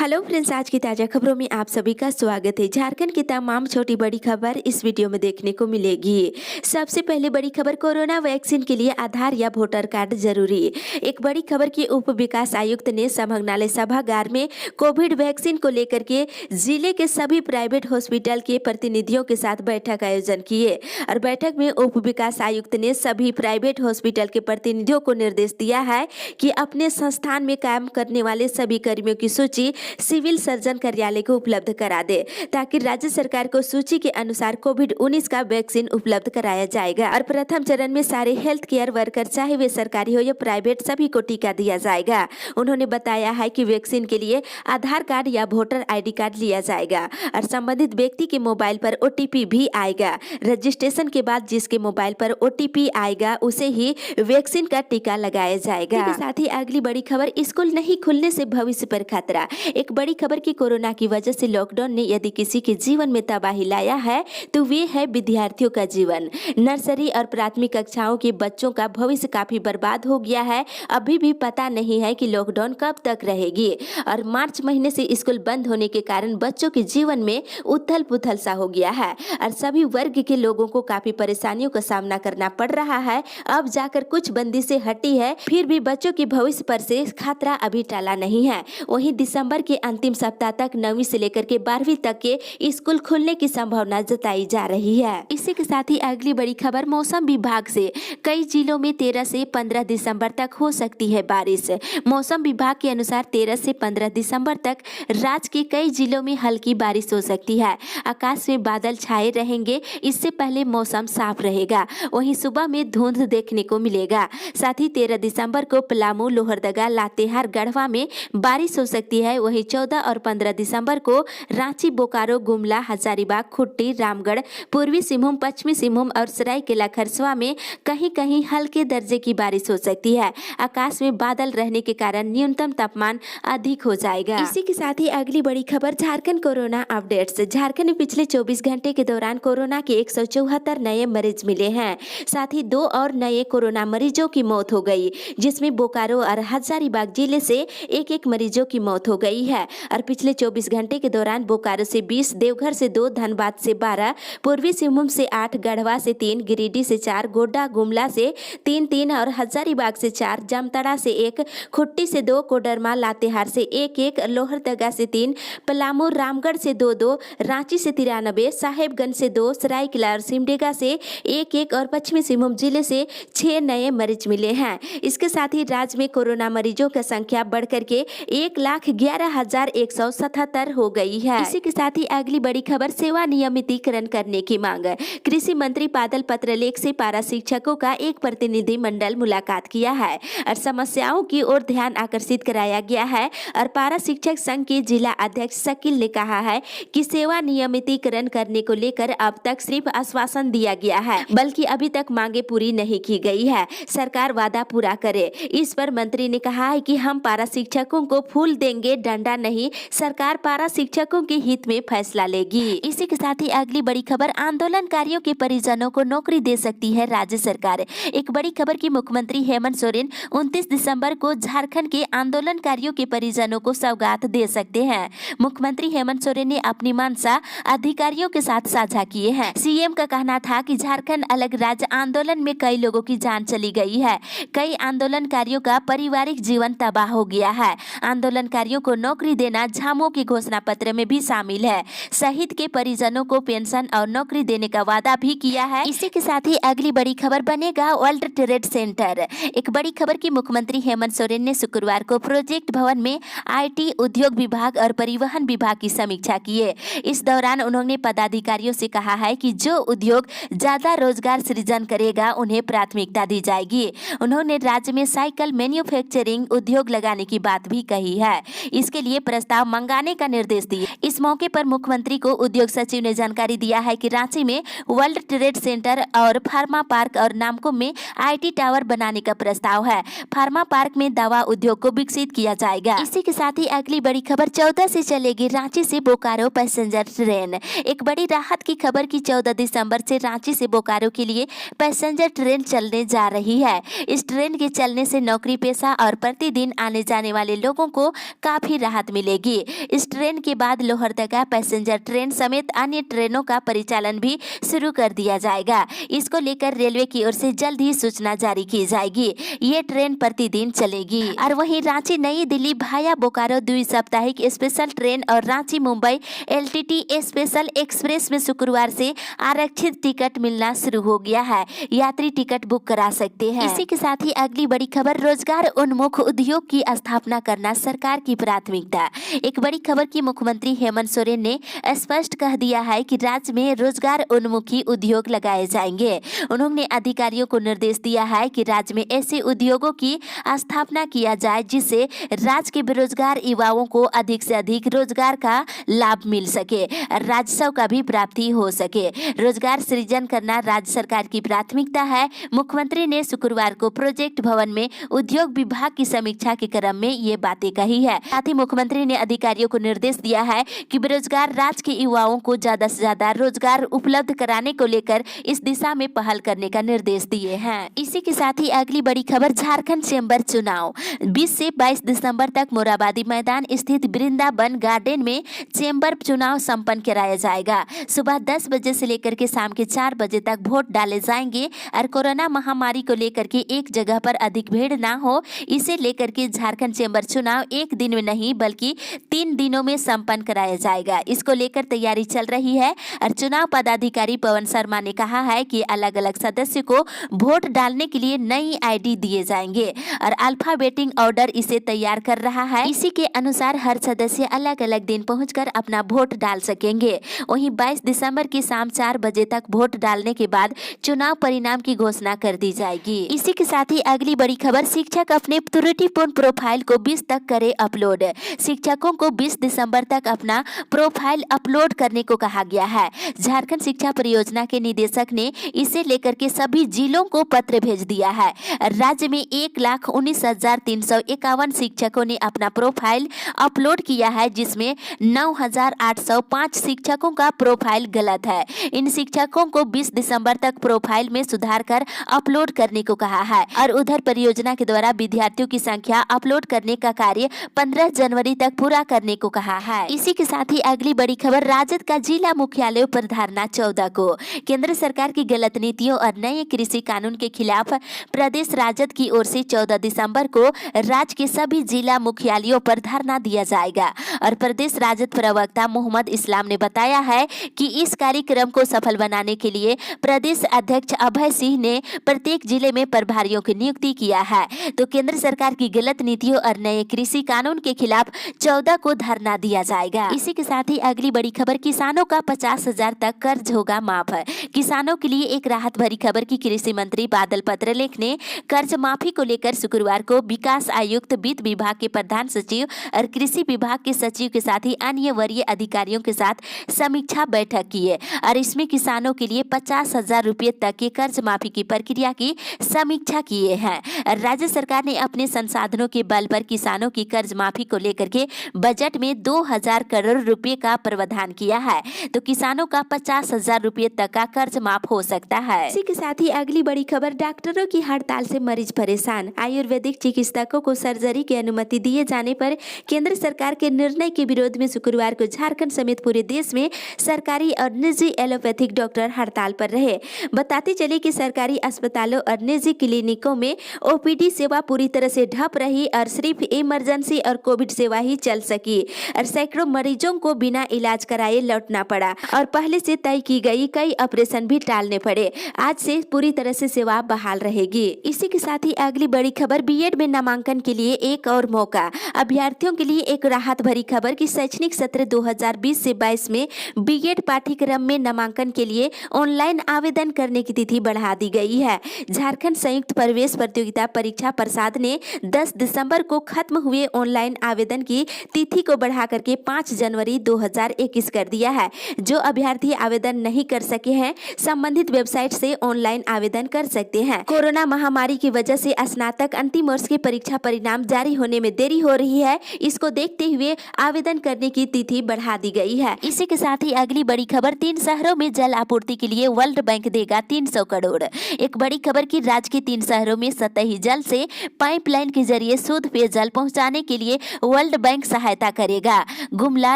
Hello friends, आज की ताज़ा खबरों में आप सभी का स्वागत है। झारखंड की तमाम छोटी बड़ी खबर इस वीडियो में देखने को मिलेगी। सबसे पहले बड़ी खबर, कोरोना वैक्सीन के लिए आधार या वोटर कार्ड जरूरी। एक बड़ी खबर की उप विकास आयुक्त ने समग्नालय सभागार में कोविड वैक्सीन को लेकर के जिले के सभी प्राइवेट हॉस्पिटल के प्रतिनिधियों के साथ बैठक आयोजन किए और बैठक में उप विकास आयुक्त ने सभी प्राइवेट हॉस्पिटल के प्रतिनिधियों को निर्देश दिया है कि अपने संस्थान में काम करने वाले सभी कर्मियों की सूची सिविल सर्जन कार्यालय को उपलब्ध करा दे, ताकि राज्य सरकार को सूची के अनुसार कोविड-19 का वैक्सीन उपलब्ध कराया जाएगा और प्रथम चरण में सारे हेल्थ केयर वर्कर, चाहे वे सरकारी हो या प्राइवेट, सभी को टीका दिया जाएगा। उन्होंने बताया है कि वैक्सीन के लिए आधार कार्ड या वोटर ID कार्ड लिया जाएगा और संबंधित व्यक्ति के मोबाइल पर OTP भी आएगा। रजिस्ट्रेशन के बाद जिसके मोबाइल पर OTP आएगा उसे ही वैक्सीन का टीका लगाया जाएगा। इसके साथ ही अगली बड़ी खबर, स्कूल नहीं खुलने से भविष्य पर खतरा। एक बड़ी खबर की कोरोना की वजह से लॉकडाउन ने यदि किसी के जीवन में तबाही लाया है तो वे है विद्यार्थियों का जीवन। नर्सरी और प्राथमिक कक्षाओं के बच्चों का भविष्य काफी बर्बाद हो गया है। अभी भी पता नहीं है कि लॉकडाउन कब तक रहेगी और मार्च महीने से स्कूल बंद होने के कारण बच्चों के जीवन में उथल पुथल सा हो गया है और सभी वर्ग के लोगों को काफी परेशानियों का सामना करना पड़ रहा है। अब जाकर कुछ बंदिशें हटी है, फिर भी बच्चों के भविष्य पर से खतरा अभी टला नहीं है। वहीं दिसंबर के अंतिम सप्ताह तक 9वीं से लेकर के 12वीं तक के स्कूल खुलने की संभावना जताई जा रही है। इसी के साथ ही अगली बड़ी खबर, मौसम विभाग से कई जिलों में 13 से 15 दिसंबर तक हो सकती है बारिश। मौसम विभाग के अनुसार 13 से 15 दिसंबर तक राज्य के कई जिलों में हल्की बारिश हो सकती है। आकाश में बादल छाए रहेंगे, इससे पहले मौसम साफ रहेगा। वहीं सुबह में धुंध देखने को मिलेगा। साथ ही 13 दिसंबर को पलामू, लोहरदगा, लातेहार, गढ़वा में बारिश हो सकती है। वहीं 14 और 15 दिसंबर को रांची, बोकारो, गुमला, हजारीबाग, खुट्टी, रामगढ़, पूर्वी सिंहभूम, पश्चिमी सिंहभूम और सरायकेला खरसवा में कहीं कहीं हल्के दर्जे की बारिश हो सकती है। आकाश में बादल रहने के कारण न्यूनतम तापमान अधिक हो जाएगा। इसी के साथ ही अगली बड़ी खबर, झारखंड कोरोना अपडेट्स। झारखंड में पिछले 24 घंटे के दौरान कोरोना के 174 नए मरीज मिले हैं। साथ ही 2 और नए कोरोना मरीजों की मौत हो गई, जिसमें बोकारो और हजारीबाग जिले से एक मरीजों की मौत हो गई है। और पिछले 24 घंटे के दौरान बोकारो से 20, देवघर से 2, धनबाद से 12, पूर्वी सिंहभूम से 8, गढ़वा से 3, गिरिडीह से 4, गोड्डा, गुमला से 3 और हजारीबाग से 4, जामताड़ा से 1, खुट्टी से 2, कोडरमा, लातेहार से 1, लोहरदगा से 3, पलामू, रामगढ़ से 2, रांची से 93, साहेबगंज से 2, सरायकेला और सिमडेगा से 1 और पश्चिमी सिंहभूम जिले से 6 नए मरीज मिले हैं। इसके साथ ही राज्य में कोरोना मरीजों की संख्या बढ़कर के 1,11,177 हो गई है। इसी के साथ ही अगली बड़ी खबर, सेवा नियमितीकरण करने की मांग। कृषि मंत्री बादल पत्रलेख से पारा शिक्षकों का एक प्रतिनिधि मंडल मुलाकात किया है और समस्याओं की ओर ध्यान आकर्षित कराया गया है। और पारा शिक्षक संघ के जिला अध्यक्ष शकील ने कहा है कि सेवा नियमितीकरण करने को लेकर अब तक सिर्फ आश्वासन दिया गया है, बल्कि अभी तक मांगे पूरी नहीं की गई है। सरकार वादा पूरा करे। इस पर मंत्री ने कहा है कि हम पारा शिक्षकों को फूल देंगे, डंडा नहीं। सरकार पारा शिक्षकों के हित में फैसला लेगी। इसी के साथ ही अगली बड़ी खबर, आंदोलनकारियों के परिजनों को नौकरी दे सकती है राज्य सरकार। एक बड़ी खबर की मुख्यमंत्री हेमंत सोरेन 29 दिसंबर को झारखंड के आंदोलनकारियों के परिजनों को सौगात दे सकते हैं। मुख्यमंत्री हेमंत सोरेन ने अपनी मंशा अधिकारियों के साथ साझा किए हैं। सीएम का कहना था कि झारखंड अलग राज्य आंदोलन में कई लोगों की जान चली गई है। कई आंदोलनकारियों का पारिवारिक जीवन तबाह हो गया है। आंदोलनकारियों को नौकरी देना झामो के घोषणा पत्र में भी शामिल है। शहीद के परिजनों को पेंशन और नौकरी देने का वादा भी किया है। इसी के साथ ही अगली बड़ी खबर, बनेगा वर्ल्ड ट्रेड सेंटर। एक बड़ी खबर की मुख्यमंत्री हेमंत सोरेन ने शुक्रवार को प्रोजेक्ट भवन में IT, उद्योग विभाग और परिवहन विभाग की समीक्षा की है। इस दौरान उन्होंने पदाधिकारियों से कहा है कि जो उद्योग ज्यादा रोजगार सृजन करेगा उन्हें प्राथमिकता दी जाएगी। उन्होंने राज्य में साइकिल मैन्युफैक्चरिंग उद्योग लगाने की बात भी कही है। इसके लिए प्रस्ताव मंगाने का निर्देश दिए। इस मौके पर मुख्यमंत्री को उद्योग सचिव ने जानकारी दिया है कि रांची में वर्ल्ड ट्रेड सेंटर और फार्मा पार्क और नामकुम में IT टावर बनाने का प्रस्ताव है। फार्मा पार्क में दवा उद्योग को विकसित किया जाएगा। इसी के साथ ही अगली बड़ी खबर, 14 से चलेगी रांची से बोकारो पैसेंजर ट्रेन। एक बड़ी राहत की खबर की 14 दिसंबर से रांची से बोकारो के लिए पैसेंजर ट्रेन चलने जा रही है। इस ट्रेन के चलने से नौकरी पेशा और प्रतिदिन आने जाने वाले लोगों को काफी राहत राहत मिलेगी। इस ट्रेन के बाद लोहरदगा पैसेंजर ट्रेन समेत अन्य ट्रेनों का परिचालन भी शुरू कर दिया जाएगा। इसको लेकर रेलवे की ओर से जल्द ही सूचना जारी की जाएगी। ये ट्रेन प्रतिदिन चलेगी। और वहीं रांची नई दिल्ली भाया बोकारो द्वि-साप्ताहिक स्पेशल ट्रेन और Ranchi Mumbai LTT special express में शुक्रवार से आरक्षित टिकट मिलना शुरू हो गया है। यात्री टिकट बुक करा सकते हैं। इसी के साथ ही अगली बड़ी खबर, रोजगार उन्मुख उद्योग की स्थापना करना सरकार की प्राथमिकता। एक बड़ी खबर की मुख्यमंत्री हेमंत सोरेन ने स्पष्ट कह दिया है कि राज्य में रोजगार उन्मुखी उद्योग लगाए जाएंगे। उन्होंने अधिकारियों को निर्देश दिया है कि राज्य में ऐसे उद्योगों की स्थापना किया जाए जिससे राज्य के बेरोजगार युवाओं को अधिक से अधिक रोजगार का लाभ मिल सके, राजस्व का भी प्राप्ति हो सके। रोजगार सृजन करना राज्य सरकार की प्राथमिकता है। मुख्यमंत्री ने शुक्रवार को प्रोजेक्ट भवन में उद्योग विभाग की समीक्षा के क्रम में ये बातें कही है। साथ ही मुख्यमंत्री ने अधिकारियों को निर्देश दिया है कि बेरोजगार राज्य के युवाओं को ज्यादा से ज्यादा रोजगार उपलब्ध कराने को लेकर इस दिशा में पहल करने का निर्देश दिए हैं। इसी के साथ ही अगली बड़ी खबर, झारखंड चेंबर चुनाव 20 से 22 दिसंबर तक मोराबादी मैदान स्थित वृंदावन गार्डन में चेंबर चुनाव संपन्न कराया जाएगा। सुबह 10 बजे से लेकर के शाम के 4 बजे तक वोट डाले जाएंगे और कोरोना महामारी को लेकर के एक जगह पर अधिक भीड़ ना हो, इसे लेकर के झारखंड चेंबर चुनाव एक दिन में नहीं बल्कि 3 दिनों में संपन्न कराया जाएगा। इसको लेकर तैयारी चल रही है और चुनाव पदाधिकारी पवन शर्मा ने कहा है कि अलग अलग सदस्य को वोट डालने के लिए नई आईडी दिए जाएंगे और अल्फाबेटिक ऑर्डर इसे तैयार कर रहा है। इसी के अनुसार हर सदस्य अलग अलग दिन पहुंचकर अपना वोट डाल सकेंगे। वहीं 22 दिसंबर की शाम 4 बजे तक वोट डालने के बाद चुनाव परिणाम की घोषणा कर दी जाएगी। इसी के साथ ही अगली बड़ी खबर, शिक्षक अपने त्रुटिपूर्ण प्रोफाइल को 20 तक करे अपलोड। शिक्षकों को 20 दिसंबर तक अपना प्रोफाइल अपलोड करने को कहा गया है। झारखंड शिक्षा परियोजना के निदेशक ने इसे लेकर के सभी जिलों को पत्र भेज दिया है। राज्य में 1,19,351 शिक्षकों ने अपना प्रोफाइल अपलोड किया है, जिसमें 9,805 शिक्षकों का प्रोफाइल गलत है। इन शिक्षकों को 20 दिसंबर तक प्रोफाइल में सुधार कर अपलोड करने को कहा है और उधर परियोजना के द्वारा विद्यार्थियों की संख्या अपलोड करने का कार्य 15 जनवरी तक पूरा करने को कहा है। इसी के साथ ही अगली बड़ी खबर, राजद का जिला मुख्यालयों पर धरना 14 को। केंद्र सरकार की गलत नीतियों और नए कृषि कानून के खिलाफ प्रदेश राजद की ओर से 14 दिसंबर को राज्य के सभी जिला मुख्यालयों पर धरना दिया जाएगा और प्रदेश राजद प्रवक्ता मोहम्मद इस्लाम ने बताया है कि इस कार्यक्रम को सफल बनाने के लिए प्रदेश अध्यक्ष अभय सिंह ने प्रत्येक जिले में प्रभारियों की नियुक्ति किया है। तो केंद्र सरकार की गलत नीतियों और नए कृषि कानून के खिलाफ 14 को धरना दिया जाएगा। इसी के साथ ही अगली बड़ी खबर, किसानों का 50,000 तक कर्ज होगा माफ। किसानों के लिए एक राहत भरी खबर की कृषि मंत्री बादल पत्रलेख ने कर्ज माफी को लेकर शुक्रवार को विकास आयुक्त, वित्त विभाग के प्रधान सचिव और कृषि विभाग के सचिव के साथ ही अन्य वरीय अधिकारियों के साथ समीक्षा बैठक की है और इसमें किसानों के लिए 50,000 रुपये तक के कर्ज माफी की प्रक्रिया की समीक्षा किए हैं। राज्य सरकार ने अपने संसाधनों के बल पर किसानों की कर्ज माफी को लेकर के बजट में 2,000 करोड़ रुपए का प्रावधान किया है, तो किसानों का 50,000 रुपये तक का कर्ज माफ हो सकता है। इसी के साथ ही अगली बड़ी खबर, डॉक्टरों की हड़ताल से मरीज परेशान। आयुर्वेदिक चिकित्सकों को सर्जरी की अनुमति दिए जाने पर केंद्र सरकार के निर्णय के विरोध में शुक्रवार को झारखंड समेत पूरे देश में सरकारी और निजी एलोपैथिक डॉक्टर हड़ताल पर रहे। बताते चले कि सरकारी अस्पतालों और निजी क्लिनिकों में ओपीडी सेवा पूरी तरह से ठप रही और सिर्फ इमरजेंसी और कोविड सेवा ही चल सकी और सैकड़ों मरीजों को बिना इलाज कराए लौटना पड़ा और पहले से तय की गई कई ऑपरेशन भी टालने पड़े। आज से पूरी तरह से सेवा बहाल रहेगी। इसी के साथ ही अगली बड़ी खबर, बीएड में नामांकन के लिए एक और मौका। अभ्यर्थियों के लिए एक राहत भरी खबर की शैक्षणिक सत्र 2020 से 22 में बीएड पाठ्यक्रम में नामांकन के लिए ऑनलाइन आवेदन करने की तिथि बढ़ा दी गई है। झारखंड संयुक्त प्रवेश प्रतियोगिता परीक्षा परिषद ने 10 दिसंबर को खत्म हुए ऑनलाइन आवेदन की तिथि को बढ़ा करके 5 जनवरी 2021 कर दिया है। जो अभ्यर्थी आवेदन नहीं कर सके हैं संबंधित वेबसाइट से ऑनलाइन आवेदन कर सकते हैं। कोरोना महामारी की वजह से स्नातक अंतिम वर्ष की परीक्षा परिणाम जारी होने में देरी हो रही है, इसको देखते हुए आवेदन करने की तिथि बढ़ा दी गई है। इसी के साथ ही अगली बड़ी खबर, 3 शहरों में जल आपूर्ति के लिए वर्ल्ड बैंक देगा 300 करोड़। एक बड़ी खबर की राज्य के 3 शहरों में सतही जल से पाइपलाइन के जरिए शुद्ध पेयजल पहुंचाने के लिए वर्ल्ड वर्ल्ड बैंक सहायता करेगा। गुमला,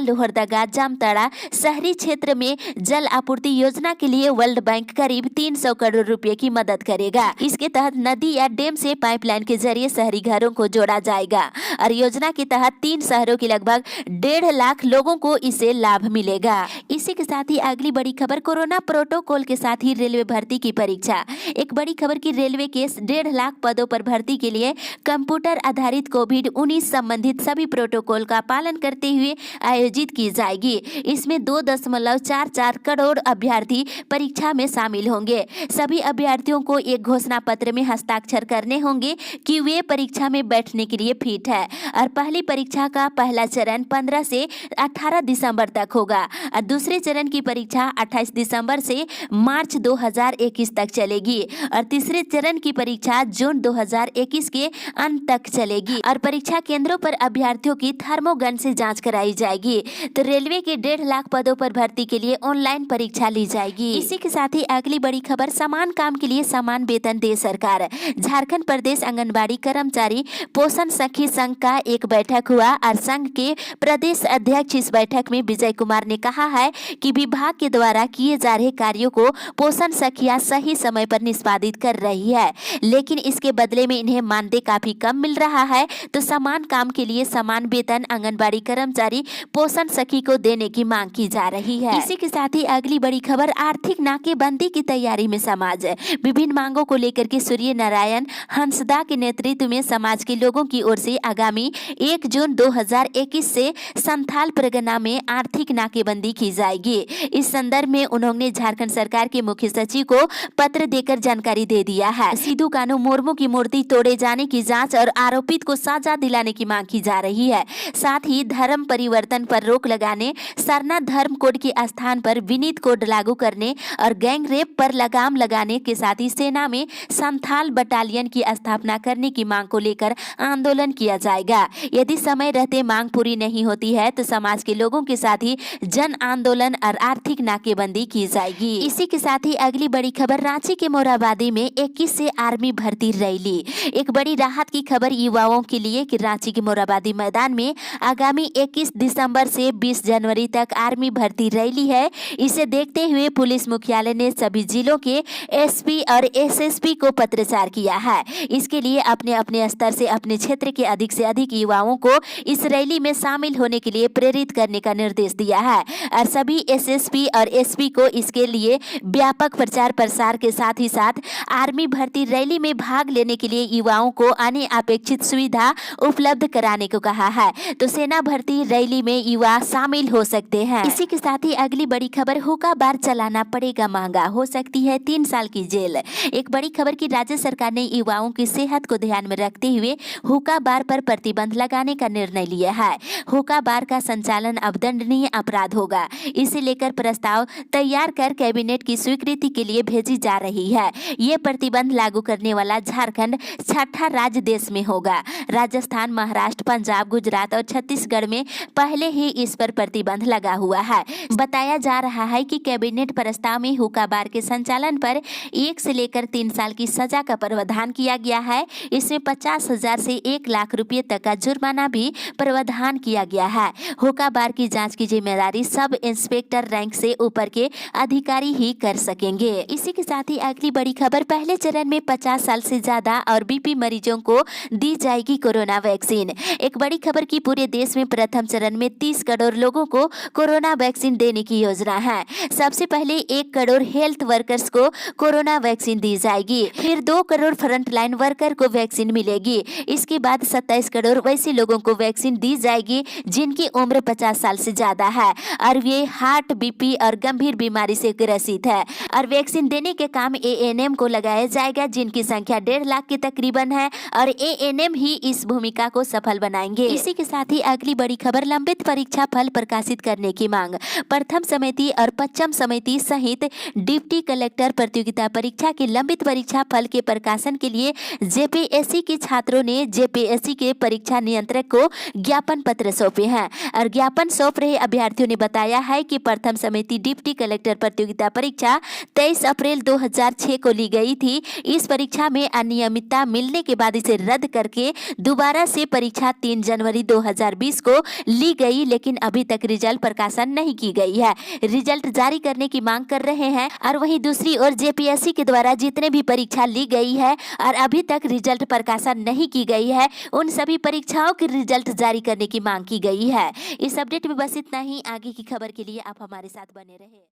लोहरदगा, जामताड़ा शहरी क्षेत्र में जल आपूर्ति योजना के लिए वर्ल्ड बैंक करीब 300 करोड़ रुपए की मदद करेगा। इसके तहत नदी या डैम से पाइपलाइन के जरिए शहरी घरों को जोड़ा जाएगा और योजना के तहत 3 शहरों के लगभग 1.5 लाख लोगों को इससे लाभ मिलेगा। इसी के साथ ही अगली बड़ी खबर, कोरोना प्रोटोकॉल के साथ ही रेलवे भर्ती की परीक्षा। एक बड़ी खबर की रेलवे के 1.5 लाख पदों पर भर्ती के लिए कंप्यूटर आधारित कोविड-19 संबंधित सभी प्रोटोकॉल का पालन करते हुए आयोजित की जाएगी। इसमें 2.44 करोड़ अभ्यर्थी परीक्षा में शामिल होंगे। सभी अभ्यर्थियों को एक घोषणा पत्र में हस्ताक्षर करने होंगे कि वे परीक्षा में बैठने के लिए फिट है और पहली परीक्षा का पहला चरण 15 से 18 दिसंबर तक होगा और दूसरे चरण की परीक्षा 28 दिसंबर से मार्च 2021 तक चलेगी और तीसरे चरण की परीक्षा जून 2021 के अंत तक चलेगी और परीक्षा केंद्रों पर अभ्यर्थियों की थर्मोगन से जांच कराई जाएगी। तो रेलवे के 1.5 लाख पदों पर भर्ती के लिए ऑनलाइन परीक्षा ली जाएगी। इसी के साथ ही अगली बड़ी खबर, समान काम के लिए समान वेतन दे सरकार। झारखंड प्रदेश आंगनबाड़ी कर्मचारी पोषण सखी संघ का एक बैठक हुआ और संघ के प्रदेश अध्यक्ष इस बैठक में विजय कुमार ने कहा है कि विभाग के द्वारा किए जा रहे कार्यों को पोषण सखियां सही समय पर निष्पादित कर रही है, लेकिन इसके बदले में इन्हें मानदेय काफी कम मिल रहा है। तो समान काम के लिए समान वेतन आंगनबाड़ी कर्मचारी पोषण सखी को देने की मांग की जा रही है। इसी के साथ ही अगली बड़ी खबर, आर्थिक नाकेबंदी की तैयारी में समाज। विभिन्न मांगों को लेकर के सूर्य नारायण हंसदा के नेतृत्व में समाज के लोगों की ओर से आगामी 1 जून 2021 से संथाल परगना में आर्थिक नाकेबंदी की जाएगी। इस संदर्भ में उन्होंने झारखंड सरकार के मुख्य सचिव को पत्र देकर जानकारी दे दिया है। सिद्धू कान्हू मुर्मू की मूर्ति तोड़े जाने की जांच और आरोपित को सजा दिलाने की मांग की जा रही है। साथ ही धर्म परिवर्तन पर रोक लगाने, सरना धर्म कोड के स्थान पर विनीत कोड लागू करने और गैंग रेप पर लगाम लगाने के साथ ही सेना में संथाल बटालियन की स्थापना करने की मांग को लेकर आंदोलन किया जाएगा। यदि समय रहते मांग पूरी नहीं होती है तो समाज के लोगों के साथ ही जन आंदोलन और आर्थिक नाकेबंदी की जाएगी। इसी के साथ ही अगली बड़ी खबर, रांची के मोराबादी में 21 से आर्मी भर्ती रैली। एक बड़ी राहत की खबर युवाओं के लिए कि रांची के मोराबादी मैदान में आगामी 21 दिसंबर से 20 जनवरी तक आर्मी भर्ती रैली है। इसे देखते हुए पुलिस मुख्यालय ने सभी जिलों के एसपी और एसएसपी को पत्राचार किया है। इसके लिए अपने अपने स्तर से अपने क्षेत्र के अधिक से अधिक युवाओं को इस रैली में शामिल होने के लिए प्रेरित करने का निर्देश दिया है और सभी एसएसपी और एसपी को इसके लिए व्यापक प्रचार प्रसार के साथ ही साथ आर्मी भर्ती रैली में भाग लेने के लिए युवाओं को अन्य अपेक्षित सुविधा उपलब्ध कराने को कहा है। तो सेना भर्ती रैली में युवा शामिल हो सकते हैं। इसी के साथ ही अगली बड़ी खबर, हुक्का बार चलाना पड़ेगा महंगा, हो सकती है 3 साल की जेल। एक बड़ी खबर की राज्य सरकार ने युवाओं की सेहत को ध्यान में रखते हुए हुक्का बार पर प्रतिबंध लगाने का निर्णय लिया है। हुक्का बार का संचालन अब दंडनीय अपराध होगा। इसे लेकर प्रस्ताव तैयार कर कैबिनेट की स्वीकृति के लिए भेजी जा रही है। ये प्रतिबंध लागू करने वाला झारखंड 6ठा राज्य देश में होगा। राजस्थान, महाराष्ट्र, पंजाब, गुजरात और छत्तीसगढ़ में पहले ही इस पर प्रतिबंध लगा हुआ है। बताया जा रहा है कि कैबिनेट प्रस्ताव में हुक्का बार के संचालन पर 1 से लेकर 3 साल की सजा का प्रावधान किया गया है। इसमें 50,000 से 1 लाख रुपए तक का जुर्माना भी प्रावधान किया गया है। हुक्का बार की जांच की जिम्मेदारी सब इंस्पेक्टर रैंक से ऊपर के अधिकारी ही कर सकेंगे। इसी के साथ ही अगली बड़ी खबर, पहले चरण में 50 साल से ज्यादा और बीपी मरीजों को दी जाएगी कोरोना वैक्सीन। एक बड़ी खबर की पूरे देश में प्रथम चरण में 30 करोड़ लोगों को कोरोना वैक्सीन देने की योजना है। सबसे पहले 1 करोड़ हेल्थ वर्कर्स को कोरोना वैक्सीन दी जाएगी, फिर 2 करोड़ फ्रंटलाइन वर्कर को वैक्सीन मिलेगी। इसके बाद 27 करोड़ वैसे लोगों को वैक्सीन दी जाएगी जिनकी उम्र 50 साल से ज्यादा है और वे हार्ट, बीपी और गंभीर बीमारी से ग्रसित है। और वैक्सीन देने के काम एएनएम को लगाया जाएगा जिनकी संख्या 1.5 लाख के तकरीबन है और एएनएम ही इस भूमिका को सफल बनाएंगे। इसी के साथ ही अगली बड़ी खबर, लंबित परीक्षा फल प्रकाशित करने की मांग। प्रथम समिति और पश्चिम समिति सहित डिप्टी कलेक्टर प्रतियोगिता परीक्षा के लंबित परीक्षा फल के प्रकाशन के लिए जेपीएससी के छात्रों ने जेपीएससी के परीक्षा नियंत्रक को ज्ञापन पत्र सौंपे हैं और ज्ञापन सौंप रहे अभ्यर्थियों ने बताया है की प्रथम समिति डिप्टी कलेक्टर प्रतियोगिता परीक्षा 23 अप्रैल 2006 को ली गई थी। इस परीक्षा में अनियमितता मिलने के बाद इसे रद्द करके दोबारा से परीक्षा 3 जनवरी 2020 को ली गई, लेकिन अभी तक रिजल्ट प्रकाशन नहीं की गई है। रिजल्ट जारी करने की मांग कर रहे हैं। और वहीं दूसरी ओर जेपीएससी के द्वारा जितने भी परीक्षा ली गई है और अभी तक रिजल्ट प्रकाशन नहीं की गई है, उन सभी परीक्षाओं के रिजल्ट जारी करने की मांग की गई है। इस अपडेट में बस इतना ही। आगे की खबर के लिए आप हमारे साथ बने रहे।